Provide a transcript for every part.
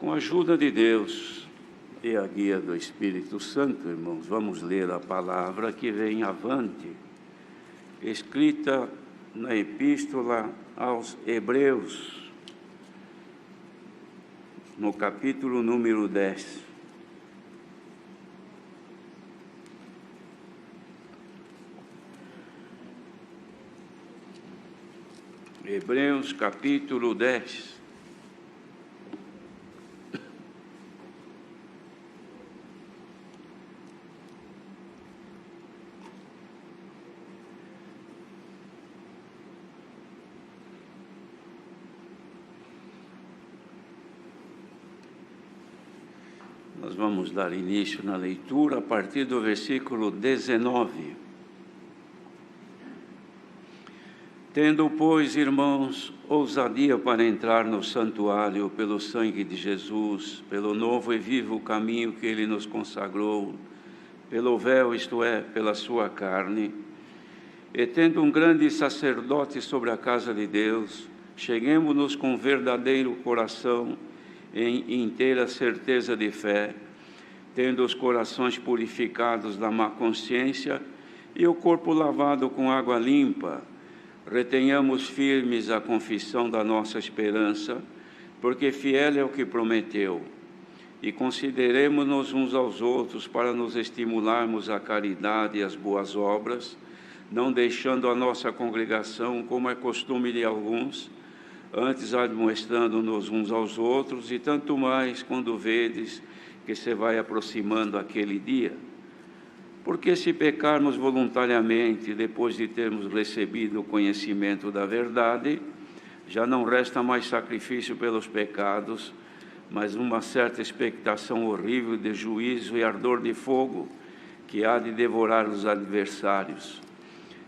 Com a ajuda de Deus e a guia do Espírito Santo, irmãos, vamos ler a palavra que vem avante, escrita na Epístola aos Hebreus, no capítulo número 10. Hebreus, capítulo 10. Nós vamos dar início na leitura a partir do versículo 19. Tendo, pois, irmãos, ousadia para entrar no santuário pelo sangue de Jesus, pelo novo e vivo caminho que Ele nos consagrou, pelo véu, isto é, pela sua carne, e tendo um grande sacerdote sobre a casa de Deus, cheguemo-nos com verdadeiro coração, em inteira certeza de fé, tendo os corações purificados da má consciência e o corpo lavado com água limpa, retenhamos firmes a confissão da nossa esperança, porque fiel é o que prometeu, e consideremo-nos uns aos outros para nos estimularmos à caridade e às boas obras, não deixando a nossa congregação, como é costume de alguns, antes admoestando-nos uns aos outros, e tanto mais quando vedes que se vai aproximando aquele dia. Porque se pecarmos voluntariamente, depois de termos recebido o conhecimento da verdade, já não resta mais sacrifício pelos pecados, mas uma certa expectação horrível de juízo e ardor de fogo, que há de devorar os adversários.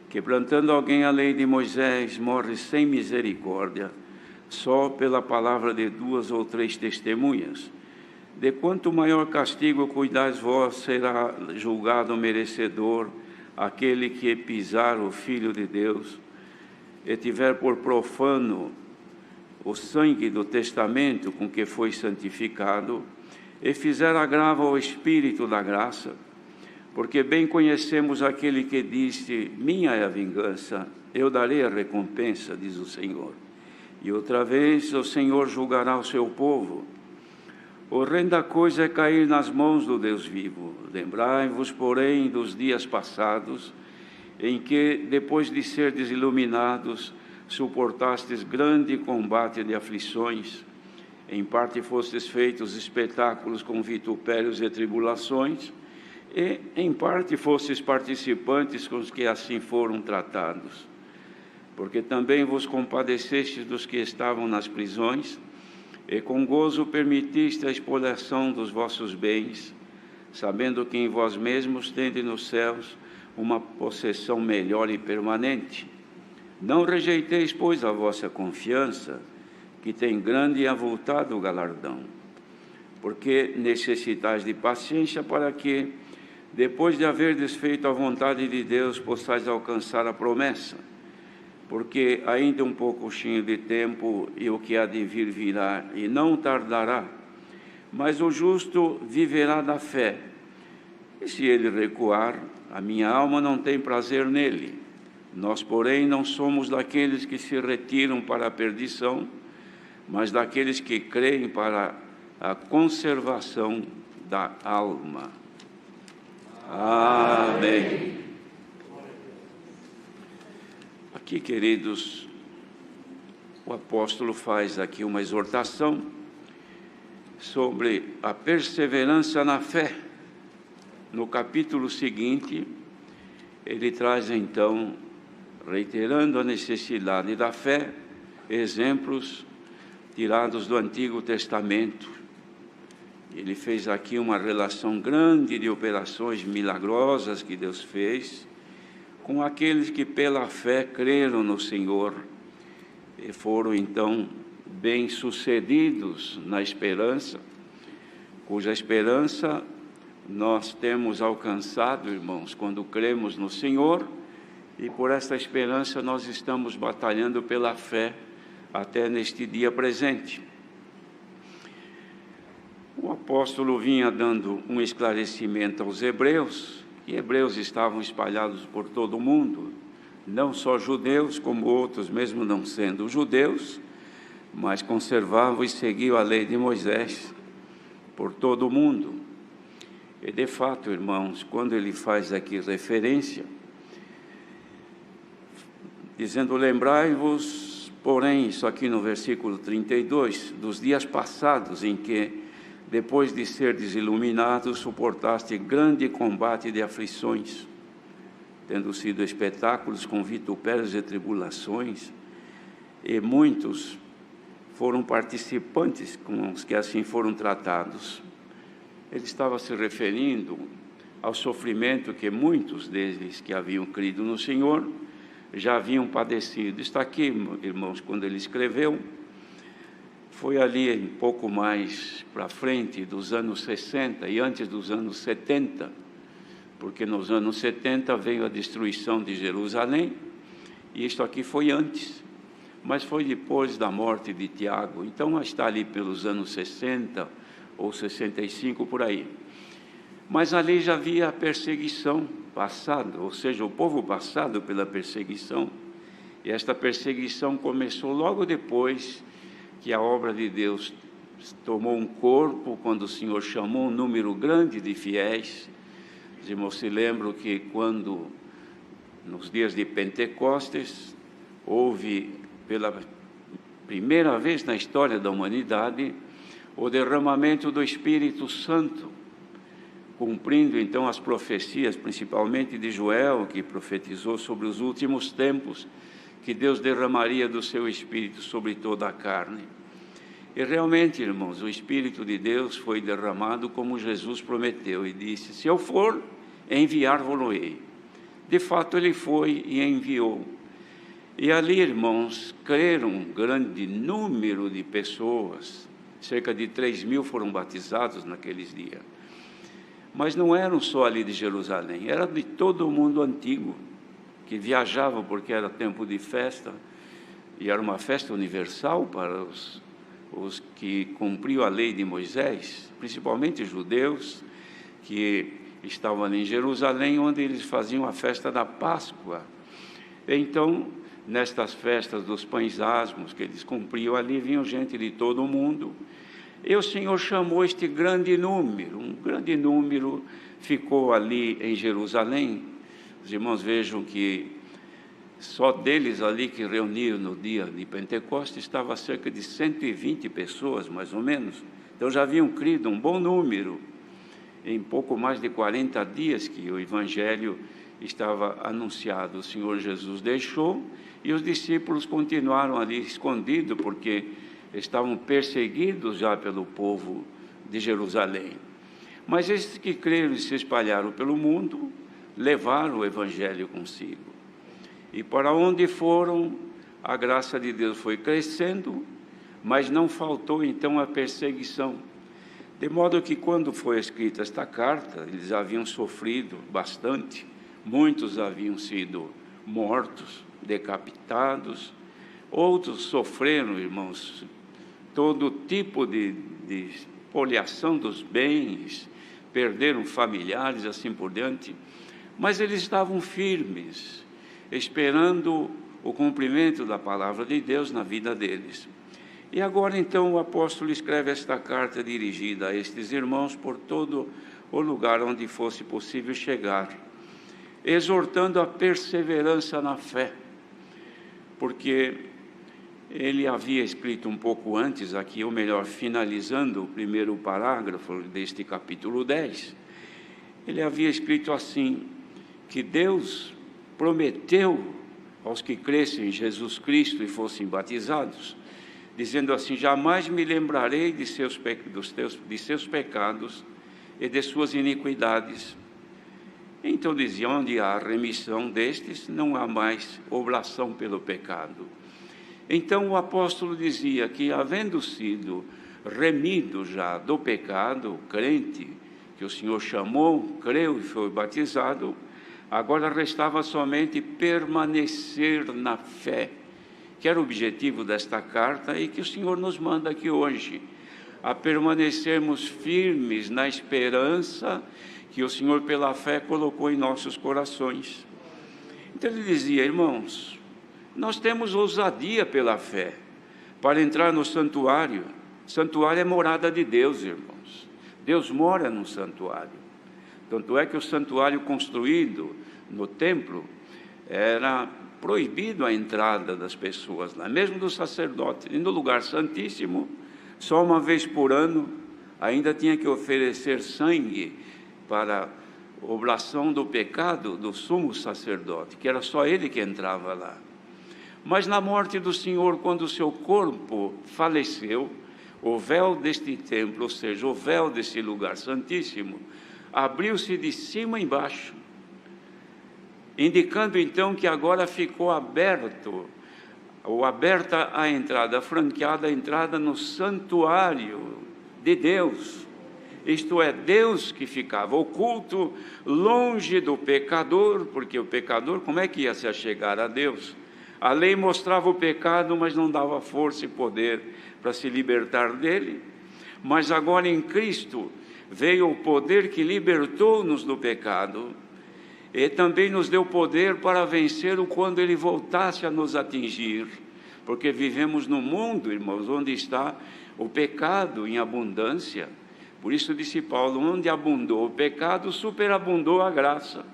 Quebrantando alguém a lei de Moisés, morre sem misericórdia, só pela palavra de 2 ou 3 testemunhas. De quanto maior castigo cuidais vós, será julgado merecedor aquele que pisar o Filho de Deus e tiver por profano o sangue do testamento com que foi santificado e fizer agravo ao Espírito da graça. Porque bem conhecemos aquele que disse: minha é a vingança, eu darei a recompensa, diz o Senhor. E outra vez o Senhor julgará o seu povo. Horrenda coisa é cair nas mãos do Deus vivo. Lembrai-vos, porém, dos dias passados, em que, depois de serdes iluminados, suportastes grande combate de aflições. Em parte fostes feitos espetáculos com vitupérios e tribulações, e em parte fostes participantes com os que assim foram tratados. Porque também vos compadecestes dos que estavam nas prisões, e com gozo permitiste a expoliação dos vossos bens, sabendo que em vós mesmos tendes nos céus uma possessão melhor e permanente. Não rejeiteis, pois, a vossa confiança, que tem grande e avultado galardão, porque necessitais de paciência para que, depois de haverdes feito a vontade de Deus, possais alcançar a promessa. Porque ainda um pouquinho de tempo, e o que há de vir virá, e não tardará. Mas o justo viverá da fé. E se ele recuar, a minha alma não tem prazer nele. Nós, porém, não somos daqueles que se retiram para a perdição, mas daqueles que creem para a conservação da alma. Amém. Aqui, queridos, o apóstolo faz aqui uma exortação sobre a perseverança na fé. No capítulo seguinte, ele traz então, reiterando a necessidade da fé, exemplos tirados do Antigo Testamento. Ele fez aqui uma relação grande de operações milagrosas que Deus fez com aqueles que pela fé creram no Senhor e foram então bem-sucedidos na esperança, cuja esperança nós temos alcançado, irmãos, quando cremos no Senhor, e por esta esperança nós estamos batalhando pela fé até neste dia presente. apóstolo vinha dando um esclarecimento aos hebreus, e hebreus estavam espalhados por todo o mundo, não só judeus, como outros, mesmo não sendo judeus, mas conservavam e seguiam a lei de Moisés por todo o mundo. E de fato, irmãos, quando ele faz aqui referência, dizendo: lembrai-vos, porém, isso aqui no versículo 32, dos dias passados em que, depois de serdes iluminados, suportaste grande combate de aflições, tendo sido espetáculos com vitupérios e tribulações, e muitos foram participantes com os que assim foram tratados. Ele estava se referindo ao sofrimento que muitos deles que haviam crido no Senhor já haviam padecido. Está aqui, irmãos, quando ele escreveu, foi ali um pouco mais para frente dos anos 60 e antes dos anos 70, porque nos anos 70 veio a destruição de Jerusalém, e isto aqui foi antes, mas foi depois da morte de Tiago. Então está ali pelos anos 60 ou 65, por aí. Mas ali já havia a perseguição passada, ou seja, o povo passado pela perseguição, e esta perseguição começou logo depois que a obra de Deus tomou um corpo, quando o Senhor chamou um número grande de fiéis. Os irmãos se lembram que quando, nos dias de Pentecostes, houve pela primeira vez na história da humanidade o derramamento do Espírito Santo, cumprindo então as profecias, principalmente de Joel, que profetizou sobre os últimos tempos, que Deus derramaria do seu Espírito sobre toda a carne. E realmente, irmãos, o Espírito de Deus foi derramado como Jesus prometeu, e disse: se eu for, enviar-vos-ei. De fato, ele foi e enviou. E ali, irmãos, creram um grande número de pessoas, cerca de 3.000 foram batizados naqueles dias. Mas não eram só ali de Jerusalém, era de todo o mundo antigo, que viajavam porque era tempo de festa, e era uma festa universal para os que cumpriam a lei de Moisés, principalmente judeus, que estavam ali em Jerusalém, onde eles faziam a festa da Páscoa. Então, nestas festas dos pães asmos que eles cumpriam ali, vinham gente de todo o mundo, e o Senhor chamou este grande número, um grande número ficou ali em Jerusalém. Os irmãos vejam que só deles ali que reuniram no dia de Pentecostes estava cerca de 120 pessoas, mais ou menos. Então já haviam crido um bom número, em pouco mais de 40 dias que o Evangelho estava anunciado. O Senhor Jesus deixou e os discípulos continuaram ali escondidos, porque estavam perseguidos já pelo povo de Jerusalém. Mas esses que creram e se espalharam pelo mundo, levaram o Evangelho consigo. E para onde foram, a graça de Deus foi crescendo, mas não faltou então a perseguição. De modo que quando foi escrita esta carta, eles haviam sofrido bastante, muitos haviam sido mortos, decapitados, outros sofreram, irmãos, todo tipo de espoliação dos bens, perderam familiares, assim por diante, mas eles estavam firmes, esperando o cumprimento da palavra de Deus na vida deles. E agora então o apóstolo escreve esta carta dirigida a estes irmãos por todo o lugar onde fosse possível chegar, exortando a perseverança na fé, porque ele havia escrito um pouco antes aqui, ou melhor, finalizando o primeiro parágrafo deste capítulo 10, ele havia escrito assim, que Deus prometeu aos que crescem em Jesus Cristo e fossem batizados, dizendo assim: jamais me lembrarei de seus pecados e de suas iniquidades. Então dizia: onde há remissão destes, não há mais oblação pelo pecado. Então o apóstolo dizia que, havendo sido remido já do pecado, o crente que o Senhor chamou, creu e foi batizado, agora restava somente permanecer na fé, que era o objetivo desta carta e que o Senhor nos manda aqui hoje. a permanecermos firmes na esperança que o Senhor, pela fé, colocou em nossos corações. Então ele dizia: irmãos, nós temos ousadia pela fé para entrar no santuário. Santuário é morada de Deus, irmãos. Deus mora no santuário. Tanto é que o santuário construído no templo era proibido a entrada das pessoas lá, mesmo dos sacerdotes. E no lugar santíssimo, só uma vez por ano, ainda tinha que oferecer sangue para oblação do pecado do sumo sacerdote, que era só ele que entrava lá. Mas na morte do Senhor, quando o seu corpo faleceu, o véu deste templo, ou seja, o véu desse lugar santíssimo, abriu-se de cima a embaixo, indicando então que agora ficou aberta a entrada, franqueada a entrada no santuário de Deus. Isto é, Deus que ficava oculto, longe do pecador, porque o pecador, como é que ia se achegar a Deus? A lei mostrava o pecado, mas não dava força e poder para se libertar dele. Mas agora em Cristo veio o poder que libertou-nos do pecado e também nos deu poder para vencê-lo quando ele voltasse a nos atingir. Porque vivemos num mundo, irmãos, onde está o pecado em abundância. Por isso disse Paulo: onde abundou o pecado, superabundou a graça.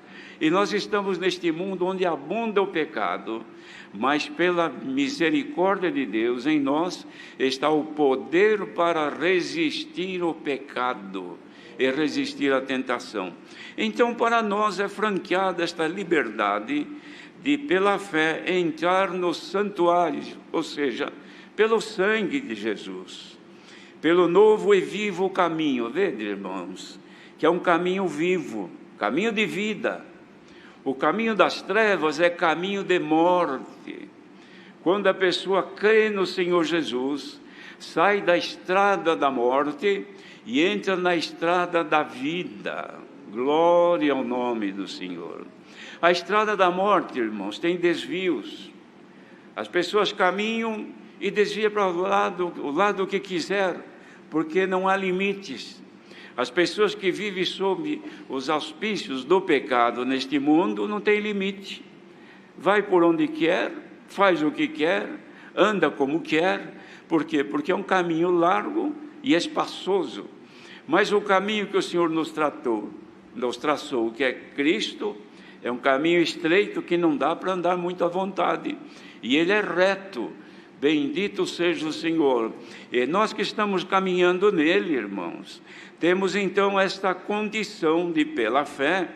E nós estamos neste mundo onde abunda o pecado, mas pela misericórdia de Deus em nós está o poder para resistir ao pecado e resistir à tentação. Então, para nós é franqueada esta liberdade de, pela fé, entrar nos santuários, ou seja, pelo sangue de Jesus, pelo novo e vivo caminho. Vede, irmãos, que é um caminho vivo, caminho de vida. O caminho das trevas é caminho de morte. Quando a pessoa crê no Senhor Jesus, sai da estrada da morte e entra na estrada da vida. Glória ao nome do Senhor. A estrada da morte, irmãos, tem desvios. As pessoas caminham e desviam para o lado que quiser, porque não há limites. As pessoas que vivem sob os auspícios do pecado neste mundo não têm limite. Vai por onde quer, faz o que quer, anda como quer. Por quê? Porque é um caminho largo e espaçoso. Mas o caminho que o Senhor nos traçou, que é Cristo, é um caminho estreito que não dá para andar muito à vontade. E ele é reto. Bendito seja o Senhor. E nós que estamos caminhando nele, irmãos, temos então esta condição de, pela fé,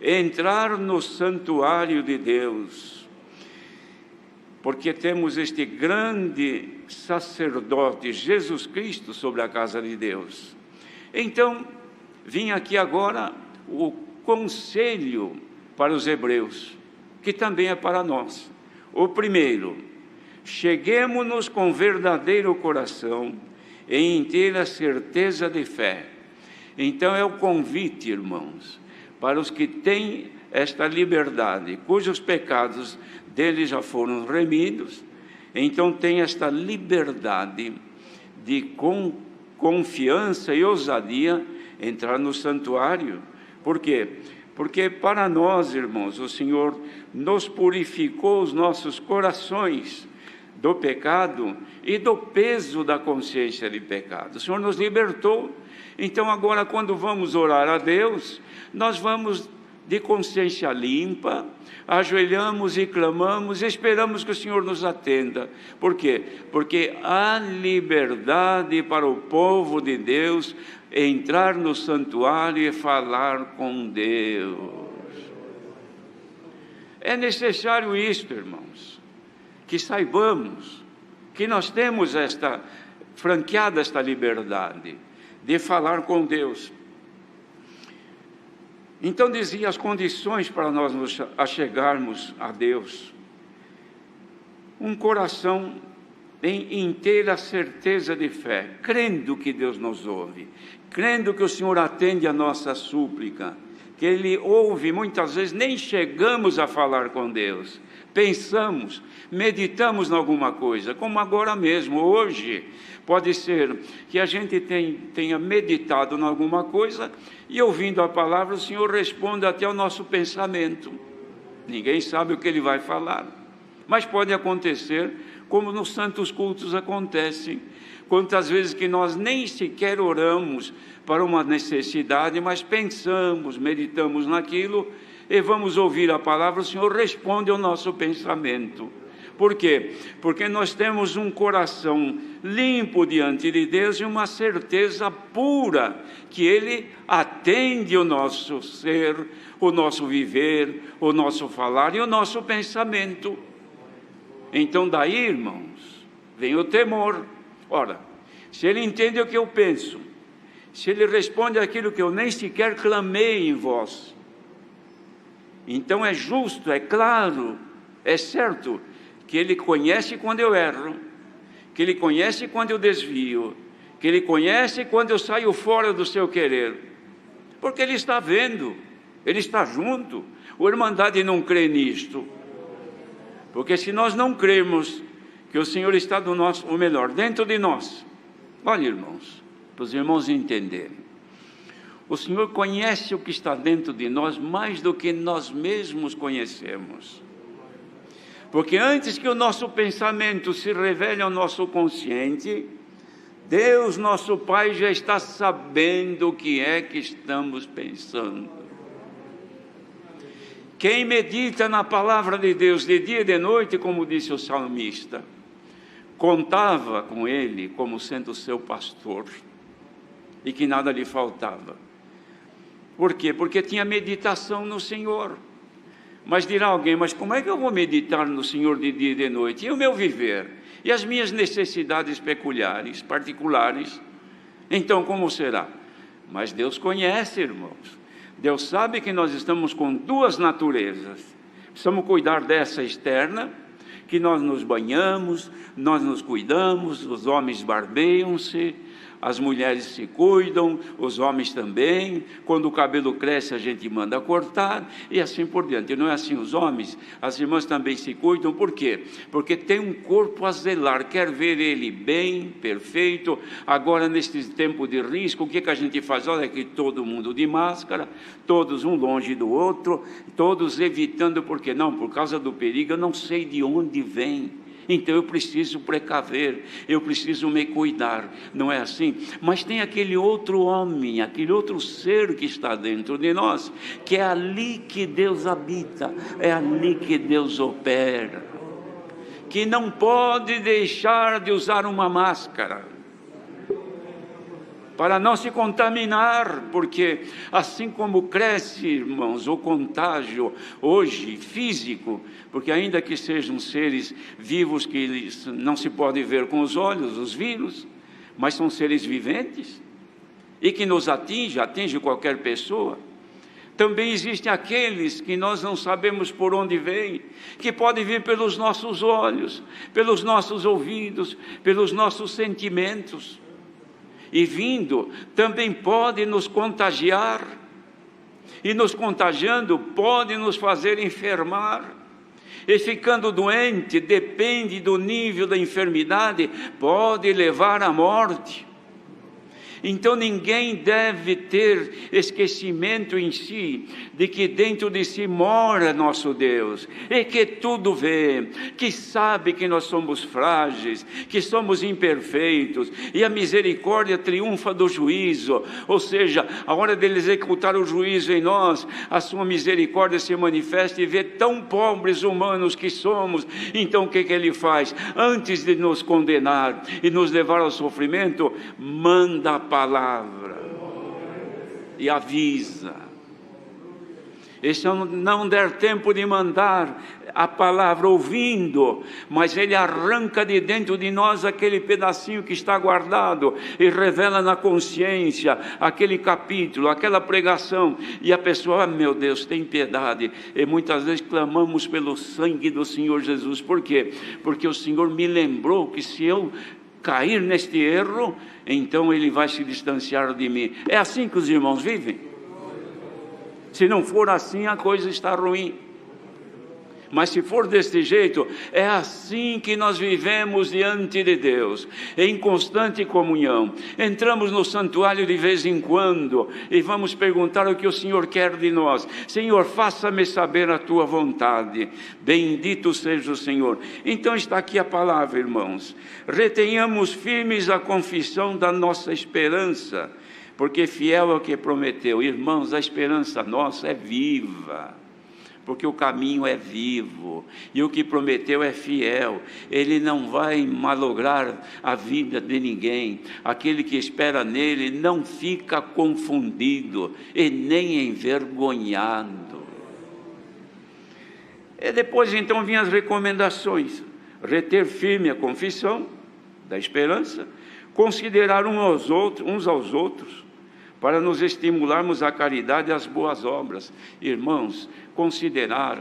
entrar no santuário de Deus. Porque temos este grande sacerdote, Jesus Cristo, sobre a casa de Deus. Então, vim aqui agora o conselho para os hebreus, que também é para nós. O primeiro: cheguemo-nos com verdadeiro coração e inteira certeza de fé. Então é o convite, irmãos, para os que têm esta liberdade, cujos pecados deles já foram remidos, então tem esta liberdade de com confiança e ousadia entrar no santuário. Por quê? Porque para nós, irmãos, o Senhor nos purificou os nossos corações do pecado e do peso da consciência de pecado. O Senhor nos libertou. Então agora, quando vamos orar a Deus, nós vamos de consciência limpa, ajoelhamos e clamamos e esperamos que o Senhor nos atenda. Por quê? Porque há liberdade para o povo de Deus entrar no santuário e falar com Deus. É necessário isto, irmãos, que saibamos que nós temos franqueada esta liberdade de falar com Deus. Então dizia as condições para nós nos achegarmos a Deus: um coração em inteira certeza de fé, crendo que Deus nos ouve, crendo que o Senhor atende a nossa súplica, que Ele ouve. Muitas vezes nem chegamos a falar com Deus, pensamos, meditamos em alguma coisa, como agora mesmo, hoje, pode ser que a gente tenha meditado em alguma coisa e ouvindo a palavra, o Senhor responde até ao nosso pensamento. Ninguém sabe o que Ele vai falar, mas pode acontecer, como nos santos cultos acontece, quantas vezes que nós nem sequer oramos para uma necessidade, mas pensamos, meditamos naquilo e vamos ouvir a palavra, o Senhor responde ao nosso pensamento. Por quê? Porque nós temos um coração limpo diante de Deus e uma certeza pura que Ele atende o nosso ser, o nosso viver, o nosso falar e o nosso pensamento. Então daí, irmãos, vem o temor. Ora, se Ele entende o que eu penso, se Ele responde aquilo que eu nem sequer clamei em vós, então é justo, é claro, é certo, que Ele conhece quando eu erro, que Ele conhece quando eu desvio, que Ele conhece quando eu saio fora do seu querer, porque Ele está vendo, Ele está junto. A Irmandade não crê nisto, porque se nós não cremos que o Senhor está do nosso, ou melhor, dentro de nós, olha, irmãos, para os irmãos entenderem, o Senhor conhece o que está dentro de nós mais do que nós mesmos conhecemos. Porque antes que o nosso pensamento se revele ao nosso consciente, Deus, nosso Pai, já está sabendo o que é que estamos pensando. Quem medita na palavra de Deus de dia e de noite, como disse o salmista, contava com Ele como sendo seu pastor e que nada lhe faltava. Por quê? Porque tinha meditação no Senhor. Mas dirá alguém, mas como é que eu vou meditar no Senhor de dia e de noite? E o meu viver? E as minhas necessidades peculiares, particulares? Então como será? Mas Deus conhece, irmãos. Deus sabe que nós estamos com duas naturezas. Precisamos cuidar dessa externa, que nós nos banhamos, nós nos cuidamos, os homens barbeiam-se, as mulheres se cuidam, os homens também. Quando o cabelo cresce, a gente manda cortar, e assim por diante. Não é assim os homens? As irmãs também se cuidam, por quê? Porque tem um corpo a zelar, quer ver ele bem, perfeito. Agora, neste tempo de risco, o que a gente faz? Olha aqui, todo mundo de máscara, todos um longe do outro, todos evitando, por quê? Não, por causa do perigo, eu não sei de onde vem. Então eu preciso precaver, eu preciso me cuidar, não é assim? Mas tem aquele outro homem, aquele outro ser que está dentro de nós, que é ali que Deus habita, é ali que Deus opera, que não pode deixar de usar uma máscara, para não se contaminar, porque assim como cresce, irmãos, o contágio hoje físico, porque ainda que sejam seres vivos que não se pode ver com os olhos, os vírus, mas são seres viventes e que nos atinge qualquer pessoa. Também existem aqueles que nós não sabemos por onde vêm, que podem vir pelos nossos olhos, pelos nossos ouvidos, pelos nossos sentimentos. E vindo, também pode nos contagiar, e nos contagiando, pode nos fazer enfermar, e ficando doente, depende do nível da enfermidade, pode levar à morte. Então ninguém deve ter esquecimento em si, de que dentro de si mora nosso Deus, e que tudo vê, que sabe que nós somos frágeis, que somos imperfeitos, e a misericórdia triunfa do juízo, ou seja, a hora dele executar o juízo em nós, a sua misericórdia se manifesta e vê tão pobres humanos que somos. Então o que ele faz? Antes de nos condenar e nos levar ao sofrimento, manda a palavra e avisa. E se não der tempo de mandar a palavra ouvindo, mas ele arranca de dentro de nós aquele pedacinho que está guardado e revela na consciência aquele capítulo, aquela pregação, e a pessoa, meu Deus, tem piedade. E muitas vezes clamamos pelo sangue do Senhor Jesus. Por quê? Porque o Senhor me lembrou que se eu cair neste erro, então ele vai se distanciar de mim. É assim que os irmãos vivem? Se não for assim, a coisa está ruim. Mas se for desse jeito, é assim que nós vivemos diante de Deus, em constante comunhão. Entramos no santuário de vez em quando e vamos perguntar o que o Senhor quer de nós. Senhor, faça-me saber a tua vontade. Bendito seja o Senhor. Então está aqui a palavra, irmãos. Retenhamos firmes a confissão da nossa esperança, porque fiel é o que prometeu. Irmãos, a esperança nossa é viva, porque o caminho é vivo, e o que prometeu é fiel. Ele não vai malograr a vida de ninguém. Aquele que espera nele não fica confundido e nem envergonhado. E depois então vinham as recomendações: reter firme a confissão da esperança, considerar uns aos outros, para nos estimularmos à caridade e às boas obras. Irmãos, considerar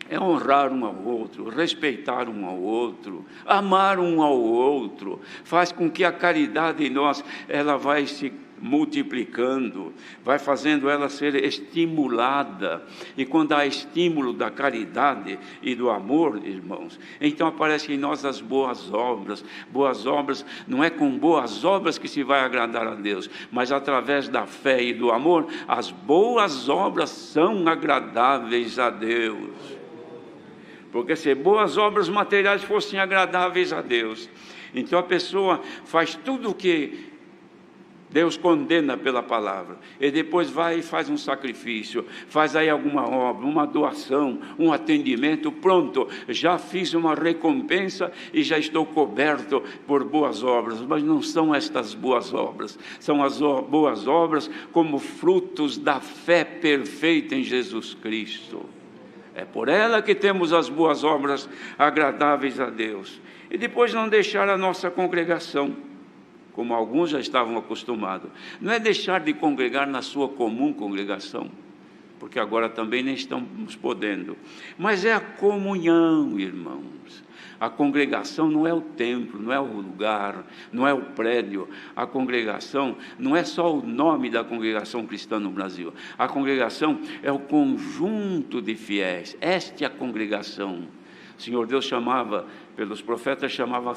é honrar um ao outro, respeitar um ao outro, amar um ao outro. Faz com que a caridade em nós, ela vai se multiplicando, vai fazendo ela ser estimulada. E quando há estímulo da caridade e do amor, irmãos, então aparecem em nós as boas obras. Boas obras, não é com boas obras que se vai agradar a Deus, mas através da fé e do amor. As boas obras são agradáveis a Deus, porque se boas obras materiais fossem agradáveis a Deus, então a pessoa faz tudo o que Deus condena pela palavra, e depois vai e faz um sacrifício, faz aí alguma obra, uma doação, um atendimento, pronto, já fiz uma recompensa e já estou coberto por boas obras. Mas não são estas boas obras, são as boas obras como frutos da fé perfeita em Jesus Cristo. É por ela que temos as boas obras agradáveis a Deus. E depois não deixar a nossa congregação, como alguns já estavam acostumados. Não é deixar de congregar na sua comum congregação, porque agora também nem estamos podendo, mas é a comunhão, irmãos. A congregação não é o templo, não é o lugar, não é o prédio. A congregação não é só o nome da congregação cristã no Brasil. A congregação é o conjunto de fiéis. Esta é a congregação. O Senhor Deus chamava, pelos profetas, chamava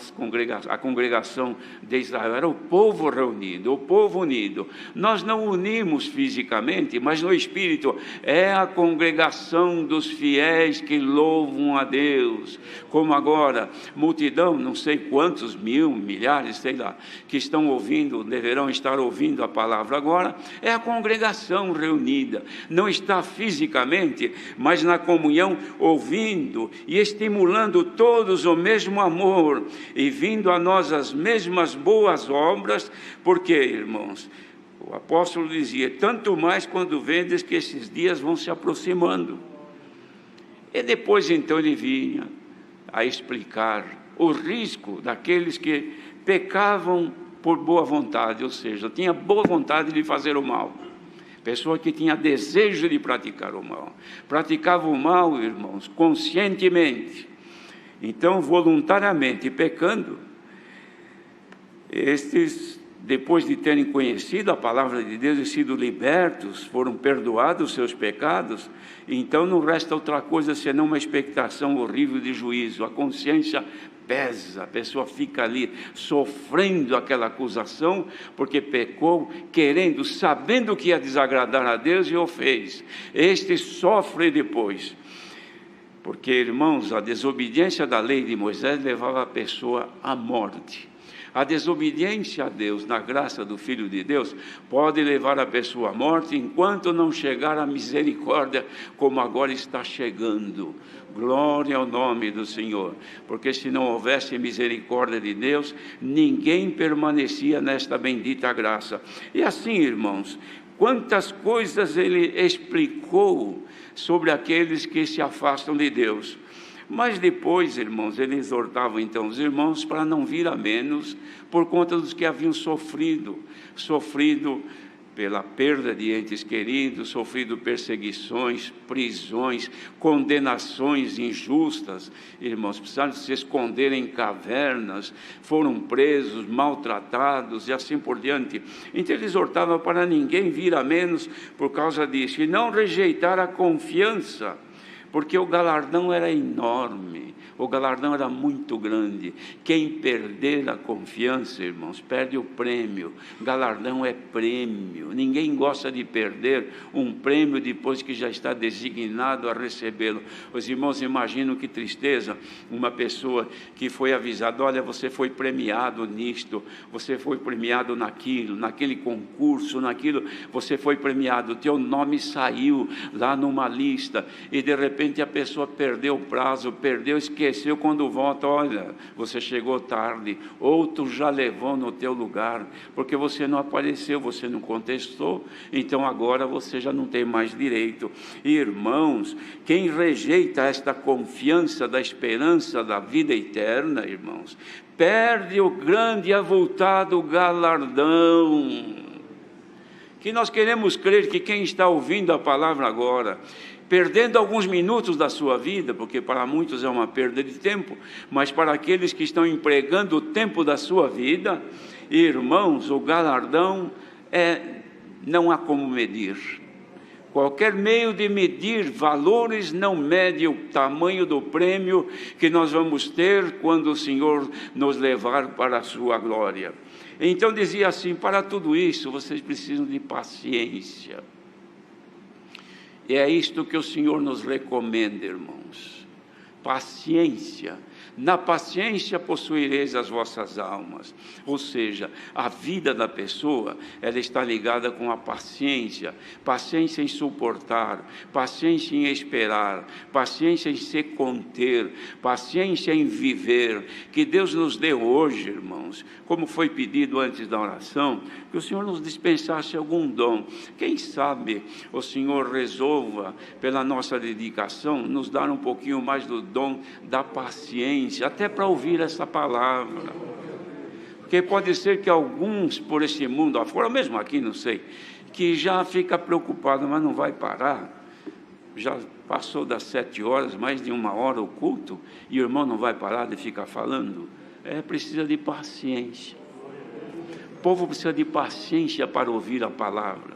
a congregação de Israel, era o povo reunido, o povo unido. Nós não unimos fisicamente, mas no Espírito. É a congregação dos fiéis que louvam a Deus, como agora, multidão, não sei quantos mil, milhares, sei lá, que estão ouvindo, deverão estar ouvindo a palavra agora. É a congregação reunida, não está fisicamente, mas na comunhão, ouvindo e estimulando todos o mesmo amor, e vindo a nós as mesmas boas obras. Porque, irmãos, o apóstolo dizia: tanto mais quando vendes que esses dias vão se aproximando. E depois então ele vinha a explicar o risco daqueles que pecavam por boa vontade, ou seja, tinha boa vontade de fazer o mal. Pessoa que tinha desejo de praticar o mal, praticava o mal, irmãos, conscientemente. Então, voluntariamente pecando, estes, depois de terem conhecido a palavra de Deus e sido libertos, foram perdoados os seus pecados, então não resta outra coisa senão uma expectação horrível de juízo. A consciência pesa, a pessoa fica ali sofrendo aquela acusação, porque pecou, querendo, sabendo que ia desagradar a Deus, e o fez. Este sofre depois. Porque, irmãos, a desobediência da lei de Moisés levava a pessoa à morte. A desobediência a Deus, na graça do Filho de Deus, pode levar a pessoa à morte, enquanto não chegar a misericórdia, como agora está chegando. Glória ao nome do Senhor. Porque se não houvesse misericórdia de Deus, ninguém permanecia nesta bendita graça. E assim, irmãos, quantas coisas ele explicou sobre aqueles que se afastam de Deus. Mas depois, irmãos, ele exortava então os irmãos para não vir a menos, por conta dos que haviam sofrido pela perda de entes queridos, sofrido perseguições, prisões, condenações injustas. Irmãos, precisaram se esconder em cavernas, foram presos, maltratados e assim por diante. Então ele exortava para ninguém vir a menos por causa disso, e não rejeitar a confiança, porque o galardão era enorme, o galardão era muito grande. Quem perder a confiança, irmãos, perde o prêmio. Galardão é prêmio, ninguém gosta de perder um prêmio depois que já está designado a recebê-lo. Os irmãos imaginam que tristeza uma pessoa que foi avisada: olha, você foi premiado nisto, você foi premiado naquilo, naquele concurso, naquilo, você foi premiado, teu nome saiu lá numa lista, e de repente a pessoa perdeu o prazo, esqueceu, quando volta, olha, você chegou tarde, outro já levou no teu lugar, porque você não apareceu, você não contestou, então agora você já não tem mais direito. Irmãos, quem rejeita esta confiança da esperança da vida eterna, irmãos, perde o grande e avultado galardão. Que nós queremos crer que quem está ouvindo a palavra agora, perdendo alguns minutos da sua vida, porque para muitos é uma perda de tempo, mas para aqueles que estão empregando o tempo da sua vida, irmãos, o galardão não há como medir. Qualquer meio de medir valores não mede o tamanho do prêmio que nós vamos ter quando o Senhor nos levar para a sua glória. Então dizia assim: para tudo isso vocês precisam de paciência. E é isto que o Senhor nos recomenda, irmãos. Paciência. Na paciência possuireis as vossas almas. Ou seja, a vida da pessoa, ela está ligada com a paciência. Paciência em suportar, paciência em esperar, paciência em se conter, paciência em viver. Que Deus nos dê hoje, irmãos, como foi pedido antes da oração, que o Senhor nos dispensasse algum dom. Quem sabe o Senhor resolva, pela nossa dedicação, nos dar um pouquinho mais do dom da paciência, até para ouvir essa palavra. Porque pode ser que alguns por esse mundo afora, mesmo aqui, não sei, que já fica preocupado, mas não vai parar. Já passou das 7 horas, mais de 1 hora o culto, e o irmão não vai parar de ficar falando. Precisa de paciência. O povo precisa de paciência para ouvir a palavra,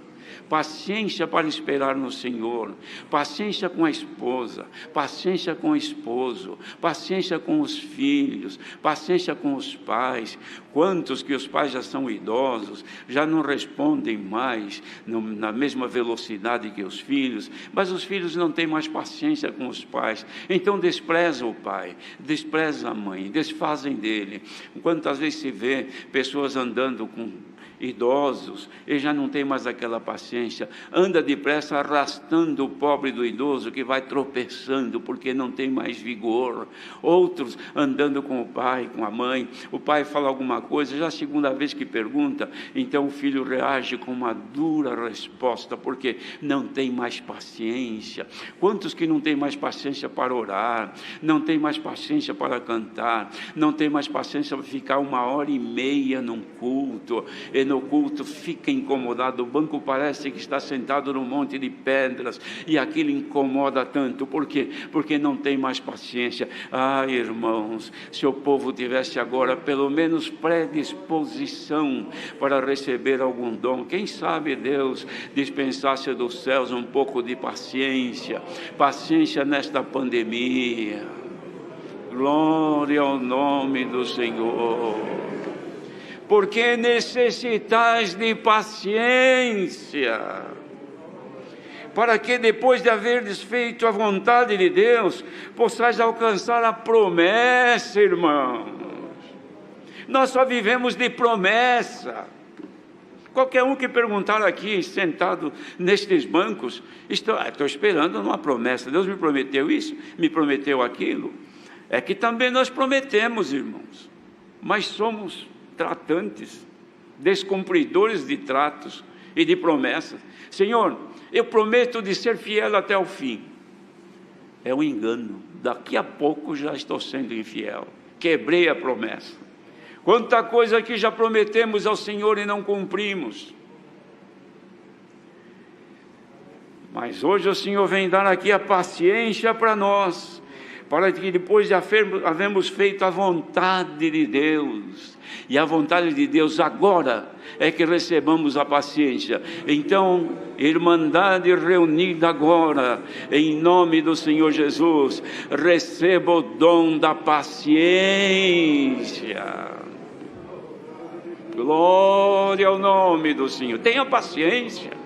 paciência para esperar no Senhor, paciência com a esposa, paciência com o esposo, paciência com os filhos, paciência com os pais. Quantos que os pais já são idosos, já não respondem mais na mesma velocidade que os filhos, mas os filhos não têm mais paciência com os pais, então despreza o pai, despreza a mãe, desfazem dele. Quantas vezes se vê pessoas andando com idosos, ele já não tem mais aquela paciência, anda depressa arrastando o pobre do idoso que vai tropeçando porque não tem mais vigor. Outros andando com o pai, com a mãe, o pai fala alguma coisa, já a segunda vez que pergunta, então o filho reage com uma dura resposta, porque não tem mais paciência. Quantos que não tem mais paciência para orar, não tem mais paciência para cantar, não tem mais paciência para ficar 1h30 num culto, e no culto fica incomodado, o banco parece que está sentado num monte de pedras, e aquilo incomoda tanto. Por quê? Porque não tem mais paciência. Irmãos, se o povo tivesse agora pelo menos predisposição para receber algum dom, quem sabe Deus dispensasse dos céus um pouco de paciência, paciência nesta pandemia. Glória ao nome do Senhor. Porque necessitais de paciência, para que depois de haverdes feito a vontade de Deus, possais alcançar a promessa, irmãos. Nós só vivemos de promessa. Qualquer um que perguntar aqui, sentado nestes bancos, estou esperando uma promessa. Deus me prometeu isso, me prometeu aquilo. É que também nós prometemos, irmãos, mas somos tratantes, descumpridores de tratos e de promessas. Senhor, eu prometo de ser fiel até o fim. É um engano, daqui a pouco já estou sendo infiel, quebrei a promessa. Quanta coisa que já prometemos ao Senhor e não cumprimos. Mas hoje o Senhor vem dar aqui a paciência para nós, para que depois de havermos feito a vontade de Deus, e a vontade de Deus agora é que recebamos a paciência. Então, irmandade reunida agora, em nome do Senhor Jesus, receba o dom da paciência. Glória ao nome do Senhor. Tenha paciência.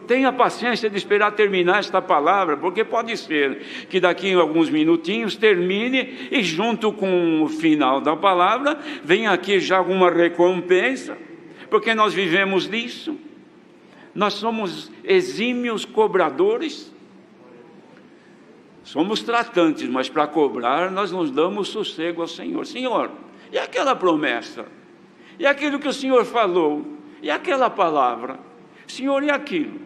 Tenha paciência de esperar terminar esta palavra, porque pode ser que daqui a alguns minutinhos termine e junto com o final da palavra venha aqui já alguma recompensa, porque nós vivemos disso. Nós somos exímios cobradores, somos tratantes, mas para cobrar nós nos damos sossego ao Senhor. Senhor, e aquela promessa? E aquilo que o Senhor falou? E aquela palavra? Senhor, e aquilo?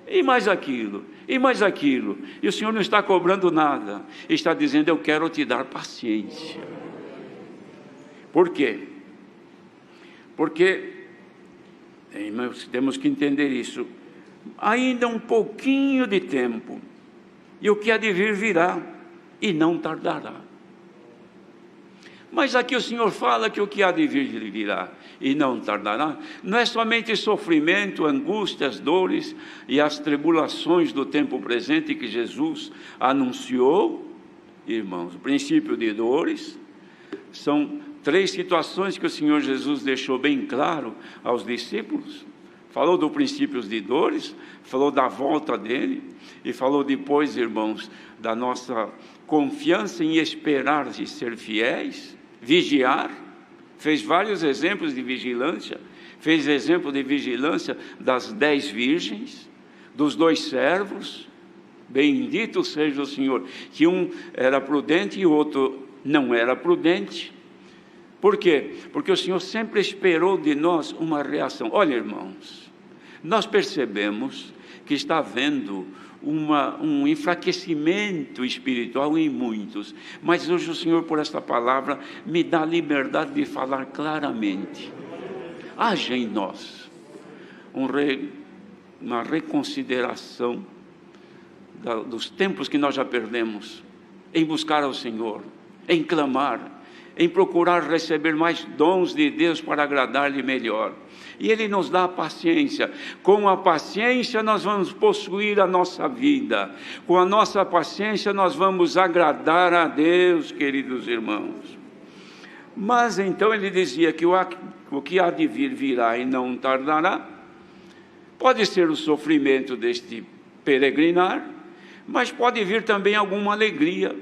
E mais aquilo, e mais aquilo. E o Senhor não está cobrando nada, está dizendo: eu quero te dar paciência. Por quê? Porque temos que entender isso. Ainda um pouquinho de tempo, e o que há de vir virá, e não tardará. Mas aqui o Senhor fala que o que há de vir virá e não tardará. Não é somente sofrimento, angústias, dores e as tribulações do tempo presente que Jesus anunciou, irmãos. O princípio de dores são 3 situações que o Senhor Jesus deixou bem claro aos discípulos. Falou do princípio de dores, falou da volta dele, e falou depois, irmãos, da nossa confiança em esperar e ser fiéis, vigiar. Fez vários exemplos de vigilância. Fez exemplo de vigilância das 10 virgens, dos 2 servos. Bendito seja o Senhor, que um era prudente e o outro não era prudente. Por quê? Porque o Senhor sempre esperou de nós uma reação. Olha, irmãos, nós percebemos que está havendo um enfraquecimento espiritual em muitos, mas hoje o Senhor, por esta palavra, me dá a liberdade de falar claramente. Haja em nós uma reconsideração dos tempos que nós já perdemos, em buscar ao Senhor, em clamar, em procurar receber mais dons de Deus para agradar-lhe melhor. E Ele nos dá a paciência. Com a paciência nós vamos possuir a nossa vida. Com a nossa paciência nós vamos agradar a Deus, queridos irmãos. Mas então ele dizia que o que há de vir virá e não tardará. Pode ser o sofrimento deste peregrinar, mas pode vir também alguma alegria,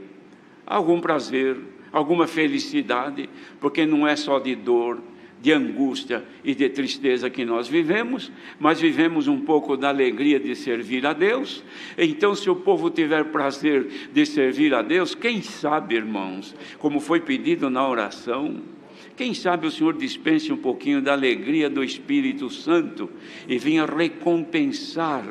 algum prazer, alguma felicidade, porque não é só de dor, de angústia e de tristeza que nós vivemos, mas vivemos um pouco da alegria de servir a Deus. Então, se o povo tiver prazer de servir a Deus, quem sabe, irmãos, como foi pedido na oração, quem sabe o Senhor dispense um pouquinho da alegria do Espírito Santo e venha recompensar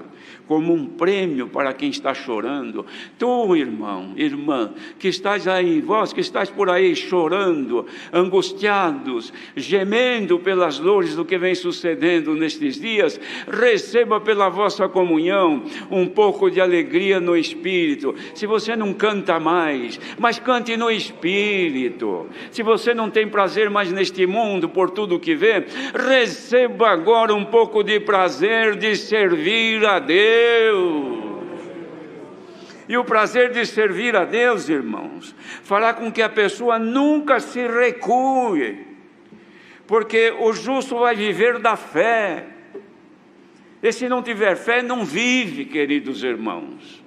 como um prêmio para quem está chorando. Tu, irmão, irmã, que estás aí, vós que estáis por aí chorando, angustiados, gemendo pelas dores do que vem sucedendo nestes dias, receba pela vossa comunhão um pouco de alegria no Espírito. Se você não canta mais, mas cante no Espírito. Se você não tem prazer mais neste mundo por tudo que vê, receba agora um pouco de prazer de servir a Deus. E o prazer de servir a Deus, irmãos, fará com que a pessoa nunca se recue, porque o justo vai viver da fé. E se não tiver fé, não vive, queridos irmãos.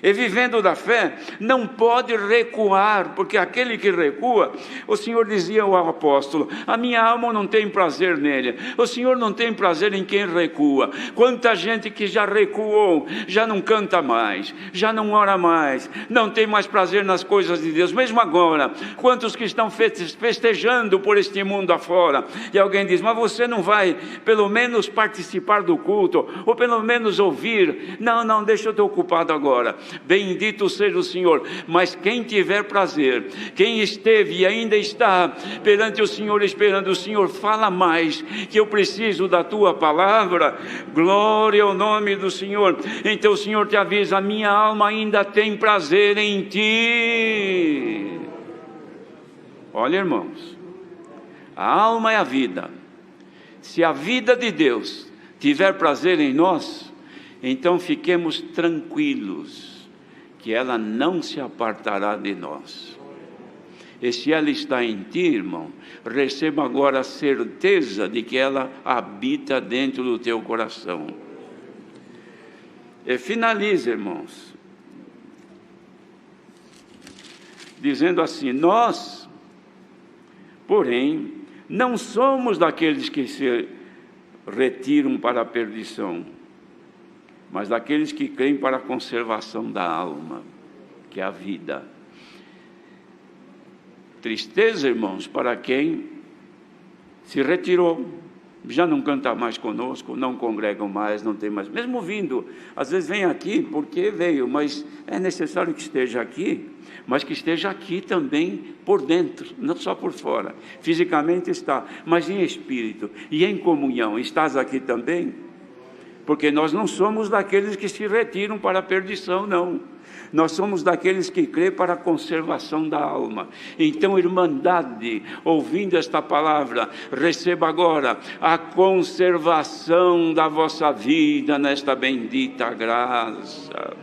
E vivendo da fé, não pode recuar, porque aquele que recua, o Senhor dizia ao apóstolo: a minha alma não tem prazer nele. O Senhor não tem prazer em quem recua. Quanta gente que já recuou, já não canta mais, já não ora mais, não tem mais prazer nas coisas de Deus. Mesmo agora, quantos que estão festejando por este mundo afora, e alguém diz: mas você não vai pelo menos participar do culto, ou pelo menos ouvir? Não, deixa eu estar ocupado agora. bendito seja o Senhor. Mas quem tiver prazer, quem esteve e ainda está perante o Senhor esperando, o Senhor, fala mais, que eu preciso da tua palavra. Glória ao nome do Senhor. Então o Senhor te avisa: a minha alma ainda tem prazer em ti. Olha, irmãos, a alma é a vida. Se a vida de Deus tiver prazer em nós, então fiquemos tranquilos, que ela não se apartará de nós. E se ela está em ti, irmão, receba agora a certeza de que ela habita dentro do teu coração. E finaliza, irmãos, dizendo assim: nós, porém, não somos daqueles que se retiram para a perdição, mas daqueles que creem para a conservação da alma, que é a vida. Tristeza, irmãos, para quem se retirou, já não canta mais conosco, não congregam mais, não tem mais, mesmo vindo, às vezes vem aqui porque veio, mas é necessário que esteja aqui, mas que esteja aqui também por dentro, não só por fora. Fisicamente está, mas em espírito e em comunhão. Estás aqui também? Porque nós não somos daqueles que se retiram para a perdição, não. Nós somos daqueles que crêem para a conservação da alma. Então, irmandade, ouvindo esta palavra, receba agora a conservação da vossa vida nesta bendita graça.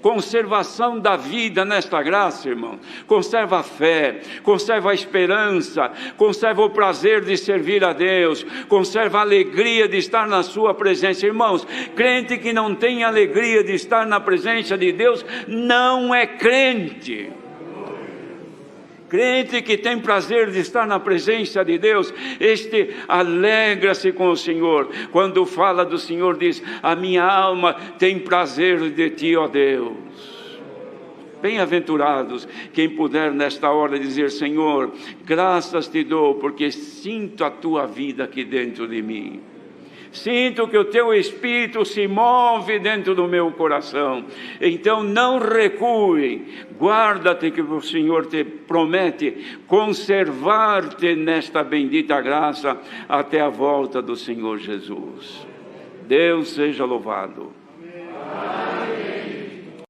Conservação da vida nesta graça, irmão. Conserva a fé, conserva a esperança, conserva o prazer de servir a Deus, conserva a alegria de estar na sua presença. Irmãos, crente que não tem alegria de estar na presença de Deus, não é crente. Crente que tem prazer de estar na presença de Deus, este alegra-se com o Senhor. Quando fala do Senhor, diz: a minha alma tem prazer de ti, ó Deus. Bem-aventurados quem puder nesta hora dizer: Senhor, graças te dou, porque sinto a tua vida aqui dentro de mim. Sinto que o teu Espírito se move dentro do meu coração. Então não recue, guarda-te, que o Senhor te promete conservar-te nesta bendita graça até a volta do Senhor Jesus. Deus seja louvado.